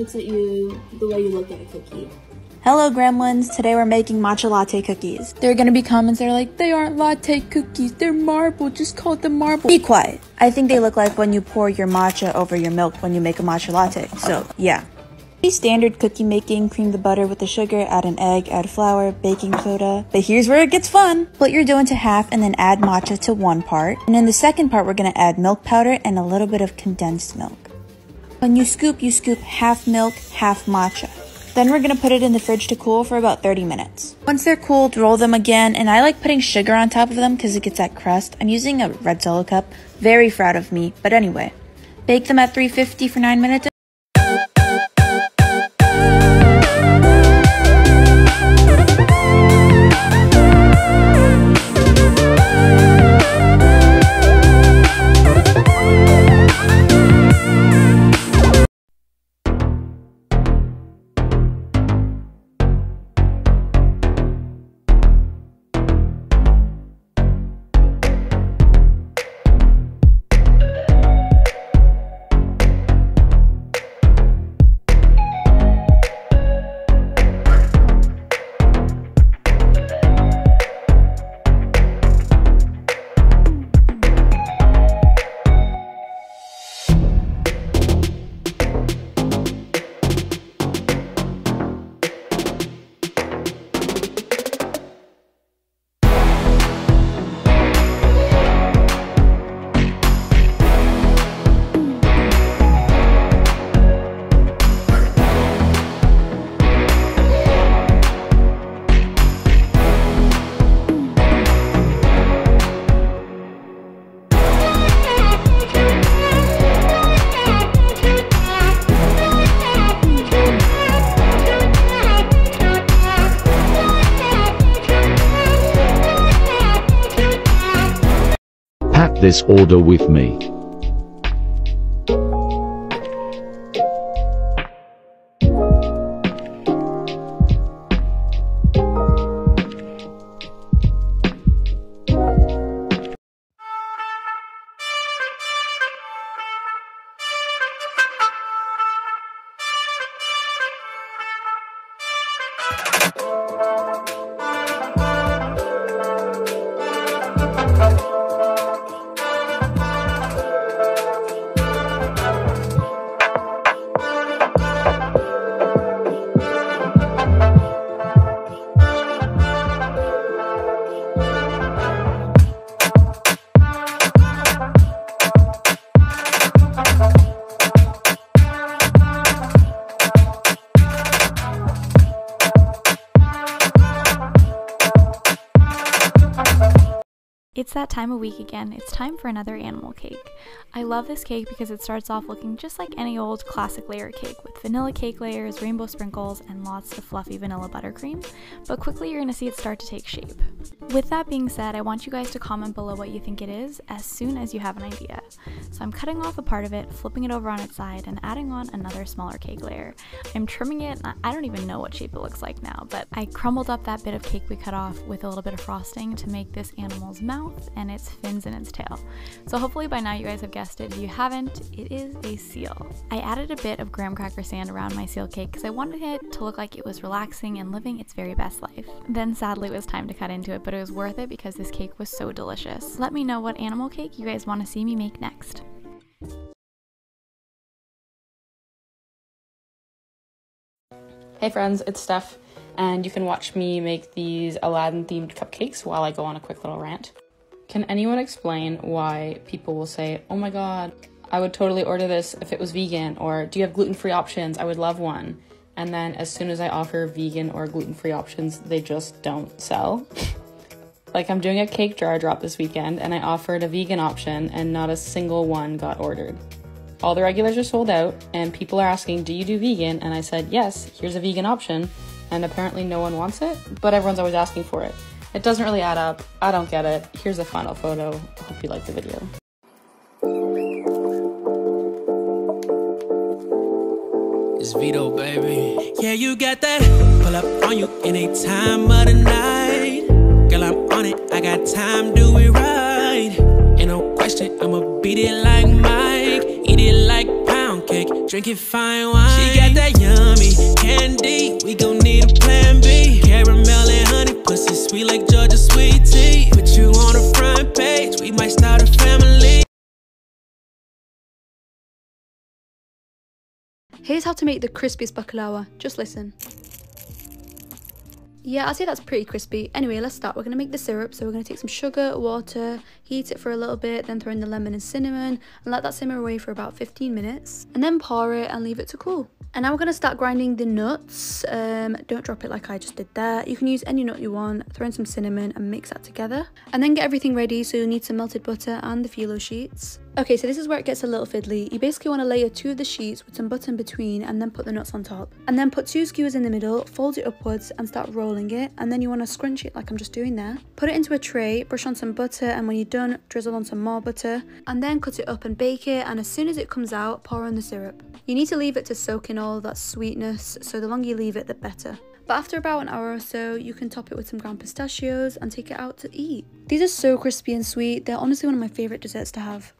looks at you the way you look at a cookie. Hello gremlins, today we're making matcha latte cookies. There are gonna be comments that are like, they aren't latte cookies, they're marble, just call them marble. Be quiet. I think they look like when you pour your matcha over your milk when you make a matcha latte, so yeah. Pretty standard cookie making, cream the butter with the sugar, add an egg, add flour, baking soda. But here's where it gets fun. Split your dough into half and then add matcha to one part. And in the second part, we're gonna add milk powder and a little bit of condensed milk. When you scoop half milk, half matcha. Then we're gonna put it in the fridge to cool for about 30 minutes. Once they're cooled, roll them again, and I like putting sugar on top of them because it gets that crust. I'm using a red Solo cup, very proud of me, but anyway. Bake them at 350 for 9 minutes. Pack this order with me. It's that time of week again. It's time for another animal cake. I love this cake because it starts off looking just like any old classic layer cake with vanilla cake layers, rainbow sprinkles, and lots of fluffy vanilla buttercream, but quickly you're going to see it start to take shape. With that being said, I want you guys to comment below what you think it is as soon as you have an idea. So I'm cutting off a part of it, flipping it over on its side, and adding on another smaller cake layer. I'm trimming it, and I don't even know what shape it looks like now, but I crumbled up that bit of cake we cut off with a little bit of frosting to make this animal's mouth and its fins and its tail. So hopefully by now you guys have guessed it. If you haven't, it is a seal. I added a bit of graham cracker sand around my seal cake because I wanted it to look like it was relaxing and living its very best life. Then sadly it was time to cut into it, but it was worth it because this cake was so delicious. Let me know what animal cake you guys want to see me make next. Hey friends, it's Steph, and you can watch me make these Aladdin-themed cupcakes while I go on a quick little rant. Can anyone explain why people will say, oh my god, I would totally order this if it was vegan, or do you have gluten-free options? I would love one. And then as soon as I offer vegan or gluten-free options, they just don't sell. Like, I'm doing a cake jar drop this weekend, and I offered a vegan option, and not a single one got ordered. All the regulars are sold out, and people are asking, do you do vegan? And I said, yes, here's a vegan option, and apparently no one wants it, but everyone's always asking for it. It doesn't really add up. I don't get it. Here's the final photo. Hope you like the video. It's Vito, baby. Yeah, you got that. Pull up on you any time of the night. Girl, I'm on it. I got time, do it right. Ain't no question, I'ma beat it like Mike. Eat it like pound cake. Drink drinking fine wine. She got that yummy candy, we gon' need a plan B. Caramel and honey, pussy sweet like Georgia sweet tea. Put you on the front page, we might start a family. Here's how to make the crispiest baklava. Just listen. Yeah, I'd say that's pretty crispy. Anyway, let's start. We're going to make the syrup. So we're going to take some sugar, water, heat it for a little bit, then throw in the lemon and cinnamon and let that simmer away for about 15 minutes. And then pour it and leave it to cool. And now we're going to start grinding the nuts. Don't drop it like I just did there. You can use any nut you want, throw in some cinnamon and mix that together. And then get everything ready. So you'll need some melted butter and the phyllo sheets. Okay, so this is where it gets a little fiddly. You basically want to layer 2 of the sheets with some butter in between and then put the nuts on top. And then put 2 skewers in the middle, fold it upwards and start rolling it. And then you want to scrunch it like I'm just doing there. Put it into a tray, brush on some butter, and when you're done, drizzle on some more butter. And then cut it up and bake it, and as soon as it comes out, pour on the syrup. You need to leave it to soak in all that sweetness, so the longer you leave it, the better. But after about an hour or so, you can top it with some ground pistachios and take it out to eat. These are so crispy and sweet. They're honestly one of my favourite desserts to have.